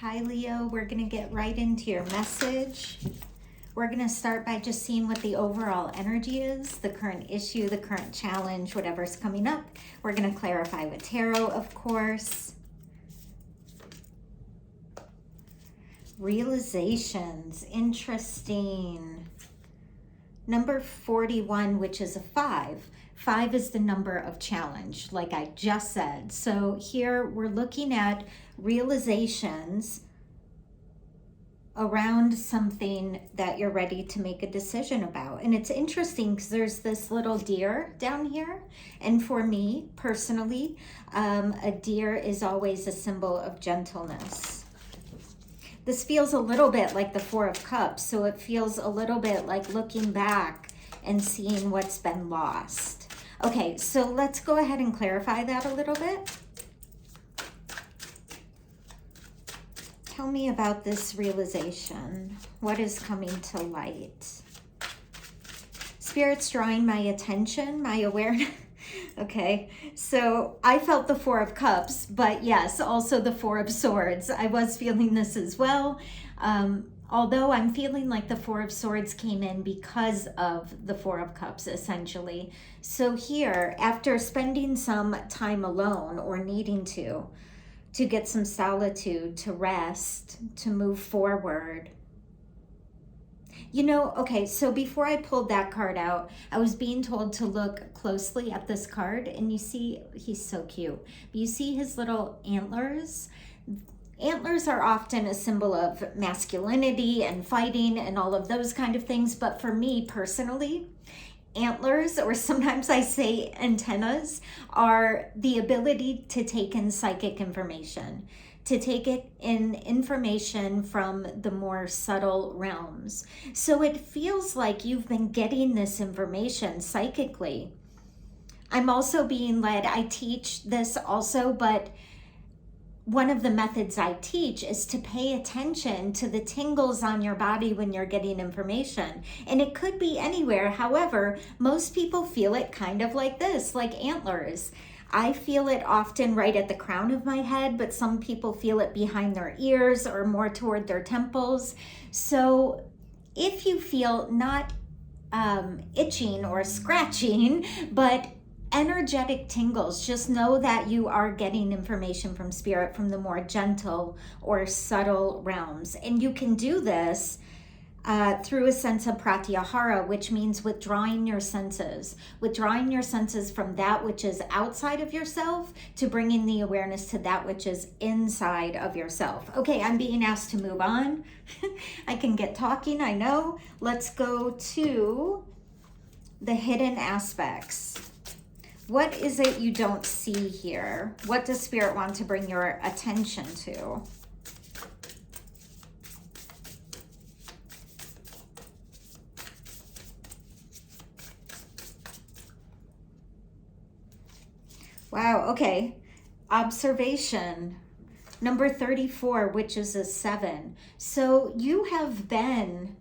Hi, Leo. We're going to get right into your message. We're going to start by just seeing what the overall energy is, the current issue, the current challenge, whatever's coming up. We're going to clarify with tarot, of course. Realizations. Interesting. Number 41, which is a 5. 5 is the number of challenge, like I just said. So here we're looking at realizations around something that you're ready to make a decision about. And it's interesting because there's this little deer down here. And for me personally, a deer is always a symbol of gentleness. This feels a little bit like the Four of Cups. So it feels a little bit like looking back and seeing what's been lost. Okay, so let's go ahead and clarify that a little bit. Tell me about this realization. What is coming to light? Spirit's drawing my attention, my awareness. Okay, so I felt the Four of Cups, but yes, also the Four of Swords. I was feeling this as well. Although I'm feeling like the Four of Swords came in because of the Four of Cups, essentially. So here, after spending some time alone or needing to get some solitude, to rest, to move forward. You know, okay, so before I pulled that card out, I was being told to look closely at this card, and you see, he's so cute. You see his little antlers? Antlers are often a symbol of masculinity and fighting and all of those kind of things. But for me personally, antlers, or sometimes I say antennas, are the ability to take in psychic information, to take it in information from the more subtle realms. So it feels like you've been getting this information psychically. I'm also being led, I teach this also, but one of the methods I teach is to pay attention to the tingles on your body when you're getting information. And it could be anywhere. However, most people feel it kind of like this, like antlers. I feel it often right at the crown of my head, but some people feel it behind their ears or more toward their temples. So if you feel not itching or scratching, but energetic tingles, just know that you are getting information from spirit from the more gentle or subtle realms. And you can do this through a sense of pratyahara, which means withdrawing your senses from that which is outside of yourself to bringing the awareness to that which is inside of yourself. Okay, I'm being asked to move on. I can get talking, I know. Let's go to the hidden aspects. What is it you don't see here? What does Spirit want to bring your attention to? Wow, okay. Observation. Number 34, which is a 7. So you have been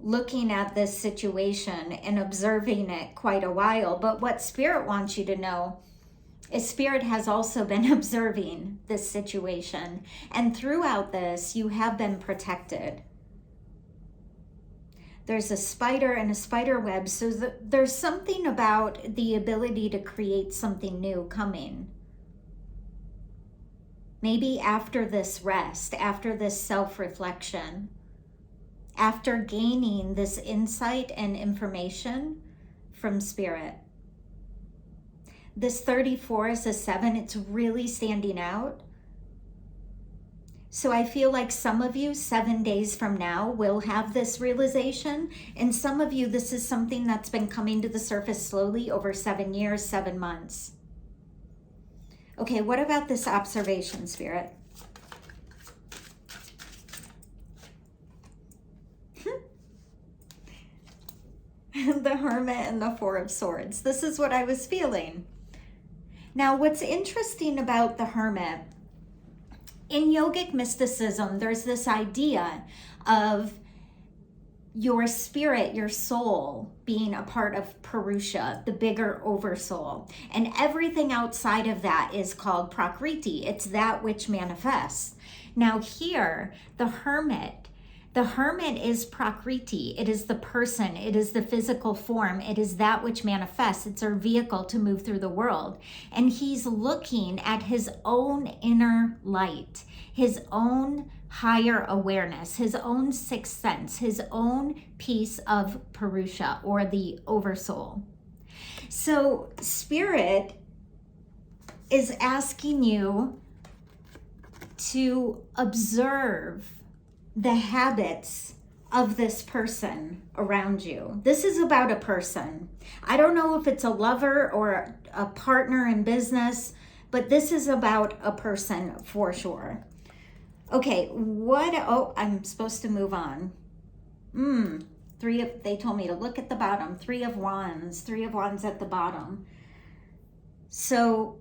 looking at this situation and observing it quite a while. But what Spirit wants you to know is Spirit has also been observing this situation. And throughout this, you have been protected. There's a spider and a spider web. So there's something about the ability to create something new coming. Maybe after this rest, after this self-reflection, after gaining this insight and information from Spirit. This 34 is a 7. It's really standing out. So I feel like some of you 7 days from now will have this realization. And some of you, this is something that's been coming to the surface slowly over 7 years, 7 months. Okay, what about this observation, Spirit? The Hermit and the Four of Swords. This is what I was feeling. Now, what's interesting about the Hermit, in yogic mysticism, there's this idea of your spirit, your soul being a part of Purusha, the bigger oversoul. And everything outside of that is called Prakriti. It's that which manifests. Now here, the hermit is Prakriti. It is the person. It is the physical form. It is that which manifests. It's our vehicle to move through the world. And he's looking at his own inner light, his own higher awareness, his own sixth sense, his own piece of Purusha, or the oversoul. So Spirit is asking you to observe the habits of this person around you. This is about a person. I don't know if it's a lover or a partner in business, but this is about a person for sure. Okay, I'm supposed to move on. They told me to look at the bottom. 3 of Wands at the bottom. So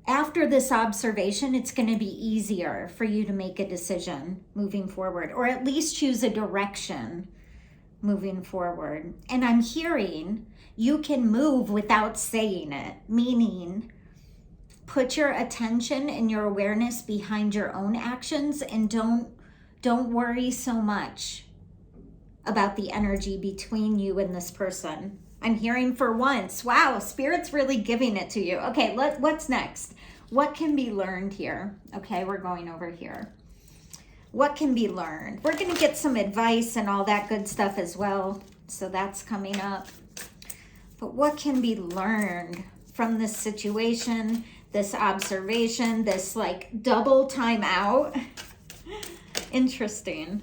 after this observation, it's going to be easier for you to make a decision moving forward, or at least choose a direction moving forward. And I'm hearing you can move without saying it, meaning put your attention and your awareness behind your own actions, and don't worry so much about the energy between you and this person. I'm hearing for once, wow, Spirit's really giving it to you. Okay, what's next? What can be learned here? Okay, we're going over here. What can be learned? We're going to get some advice and all that good stuff as well. So that's coming up. But what can be learned from this situation, this observation, this like double time out? Interesting.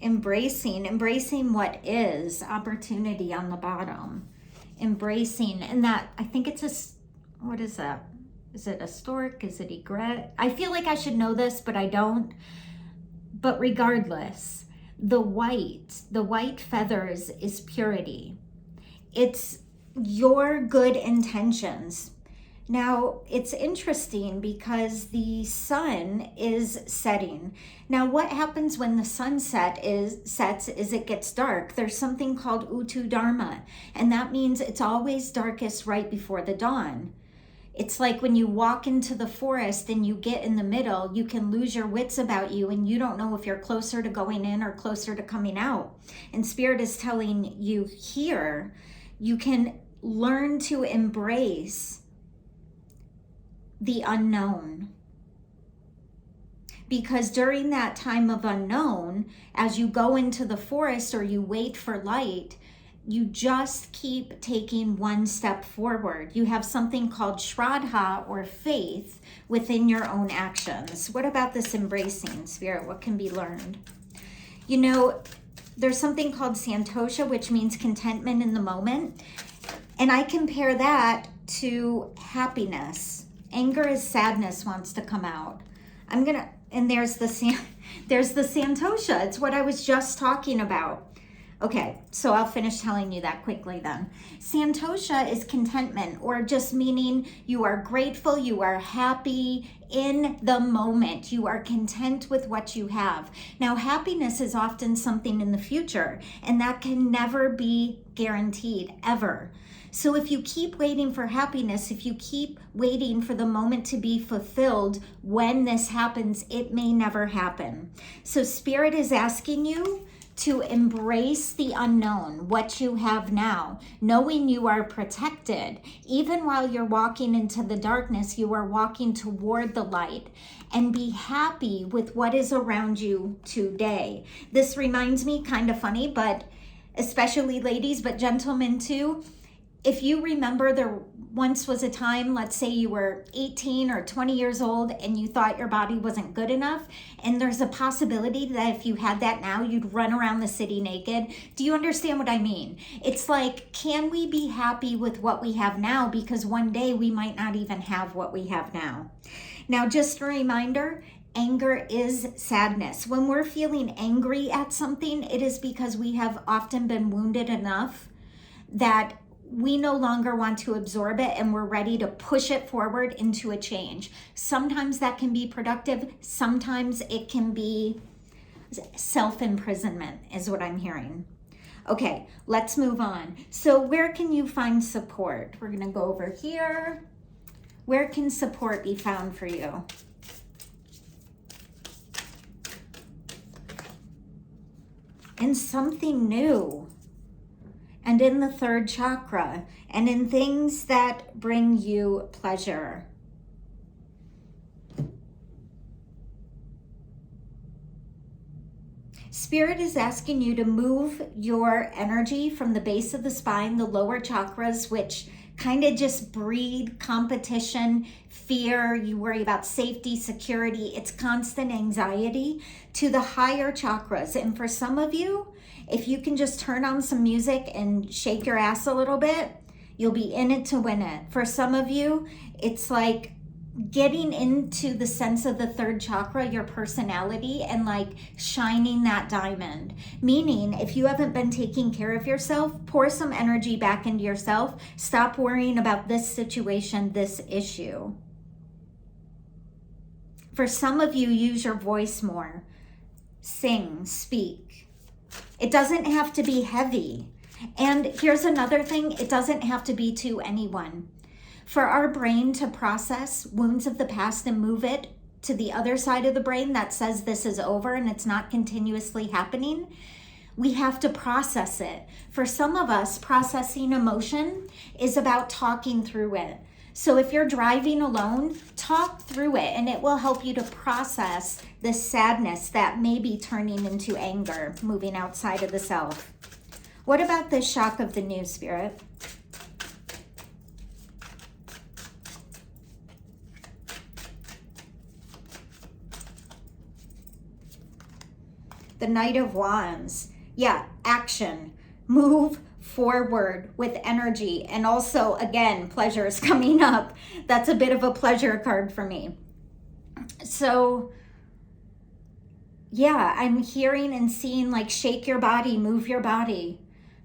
Embracing what is, opportunity on the bottom. Embracing, and that, I think it's what is that? Is it a stork? Is it egret? I feel like I should know this, but I don't. But regardless, the white feathers is purity. It's your good intentions. Now, it's interesting because the sun is setting. Now, what happens when the sun sets is it gets dark. There's something called Utu Dharma, and that means it's always darkest right before the dawn. It's like when you walk into the forest and you get in the middle, you can lose your wits about you and you don't know if you're closer to going in or closer to coming out. And Spirit is telling you here, you can learn to embrace the unknown. Because during that time of unknown, as you go into the forest or you wait for light, you just keep taking one step forward. You have something called Shraddha, or faith, within your own actions. What about this embracing, Spirit? What can be learned? You know, there's something called Santosha, which means contentment in the moment. And I compare that to happiness. Anger is sadness wants to come out. And there's the Santosha. It's what I was just talking about. Okay, so I'll finish telling you that quickly then. Santosha is contentment, or just meaning you are grateful, you are happy in the moment. You are content with what you have. Now, happiness is often something in the future, and that can never be guaranteed, ever. So if you keep waiting for happiness, if you keep waiting for the moment to be fulfilled, when this happens, it may never happen. So Spirit is asking you to embrace the unknown, what you have now, knowing you are protected. Even while you're walking into the darkness, you are walking toward the light, and be happy with what is around you today. This reminds me, kind of funny, but especially ladies, but gentlemen too. If you remember, there once was a time, let's say you were 18 or 20 years old and you thought your body wasn't good enough, and there's a possibility that if you had that now, you'd run around the city naked. Do you understand what I mean? It's like, can we be happy with what we have now? Because one day we might not even have what we have now. Now, just a reminder, anger is sadness. When we're feeling angry at something, it is because we have often been wounded enough that we no longer want to absorb it, and we're ready to push it forward into a change. Sometimes that can be productive. Sometimes it can be Self-imprisonment is what I'm hearing. Okay, let's move on. So where can you find support? We're going to go over here. Where can support be found for you? In something new, and in the third chakra, and in things that bring you pleasure. Spirit is asking you to move your energy from the base of the spine, the lower chakras, which kind of just breed competition, fear, you worry about safety, security, it's constant anxiety, to the higher chakras. And for some of you, if you can just turn on some music and shake your ass a little bit, you'll be in it to win it. For some of you, it's like getting into the sense of the third chakra, your personality, and like shining that diamond. Meaning, if you haven't been taking care of yourself, pour some energy back into yourself. Stop worrying about this situation, this issue. For some of you, use your voice more. Sing, speak. It doesn't have to be heavy. And here's another thing, it doesn't have to be to anyone. For our brain to process wounds of the past and move it to the other side of the brain that says this is over and it's not continuously happening, we have to process it. For some of us, processing emotion is about talking through it. So if you're driving alone, talk through it and it will help you to process the sadness that may be turning into anger, moving outside of the self. What about this shock of the new, Spirit? The Knight of Wands. Yeah, action. Move forward with energy. And also, again, pleasure is coming up. That's a bit of a pleasure card for me. So, yeah, I'm hearing and seeing like shake your body, move your body.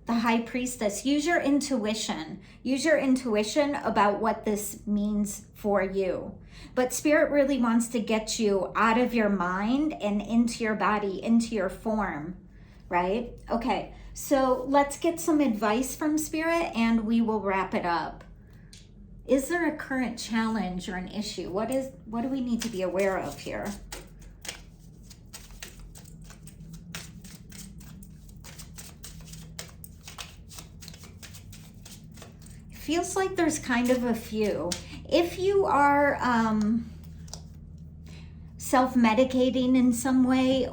The High Priestess, use your intuition. Use your intuition about what this means for you. But Spirit really wants to get you out of your mind and into your body, into your form, right? Okay, so let's get some advice from Spirit and we will wrap it up. Is there a current challenge or an issue? What do we need to be aware of here? Feels like there's kind of a few. If you are self-medicating in some way,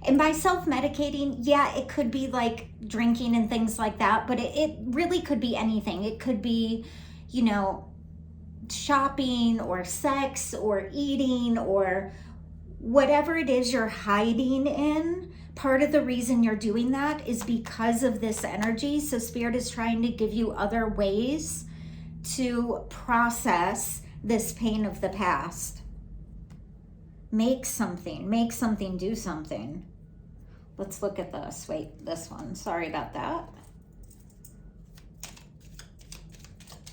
and by self-medicating, yeah, it could be like drinking and things like that, but it really could be anything. It could be, you know, shopping or sex or eating or whatever it is you're hiding in. Part of the reason you're doing that is because of this energy. So Spirit is trying to give you other ways to process this pain of the past. Make something, do something. Let's look at this. Wait, this one. Sorry about that.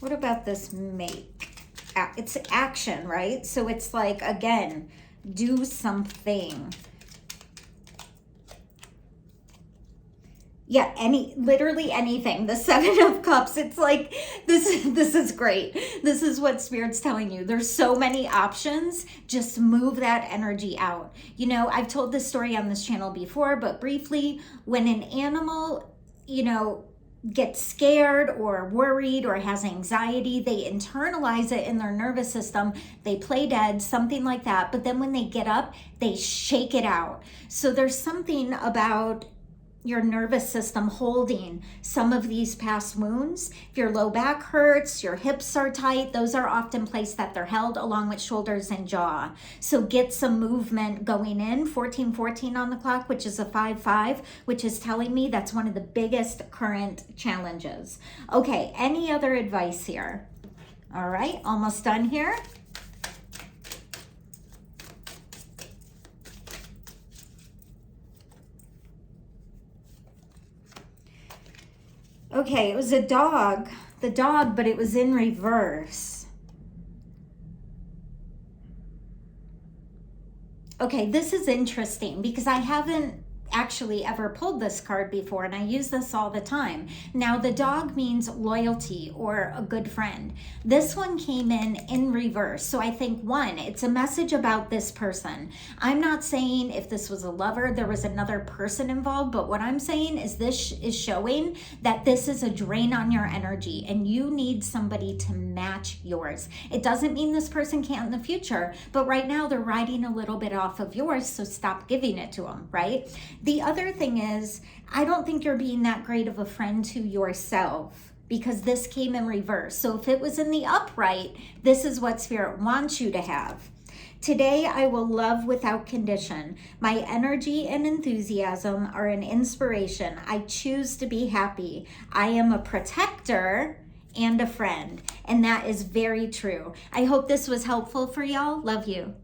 What about this make? It's action, right? So it's like, again, do something. Yeah, literally anything. The Seven of Cups, it's like, this is great. This is what Spirit's telling you. There's so many options. Just move that energy out. You know, I've told this story on this channel before, but briefly, when an animal, you know, gets scared or worried or has anxiety, they internalize it in their nervous system. They play dead, something like that. But then when they get up, they shake it out. So there's something about your nervous system holding some of these past wounds. If your low back hurts, your hips are tight, those are often places that they're held along with shoulders and jaw. So get some movement going in. 1414 on the clock, which is a 5-5, which is telling me that's one of the biggest current challenges. Okay, any other advice here? All right, almost done here. Okay, it was a dog. The dog, but it was in reverse. Okay, this is interesting because I haven't actually ever pulled this card before, and I use this all the time. Now, the dog means loyalty or a good friend. This one came in reverse. So I think, one, it's a message about this person. I'm not saying if this was a lover, there was another person involved, but what I'm saying is this is showing that this is a drain on your energy and you need somebody to match yours. It doesn't mean this person can't in the future, but right now they're riding a little bit off of yours, so stop giving it to them, right? The other thing is, I don't think you're being that great of a friend to yourself because this came in reverse. So if it was in the upright, this is what Spirit wants you to have. Today, I will love without condition. My energy and enthusiasm are an inspiration. I choose to be happy. I am a protector and a friend. And that is very true. I hope this was helpful for y'all. Love you.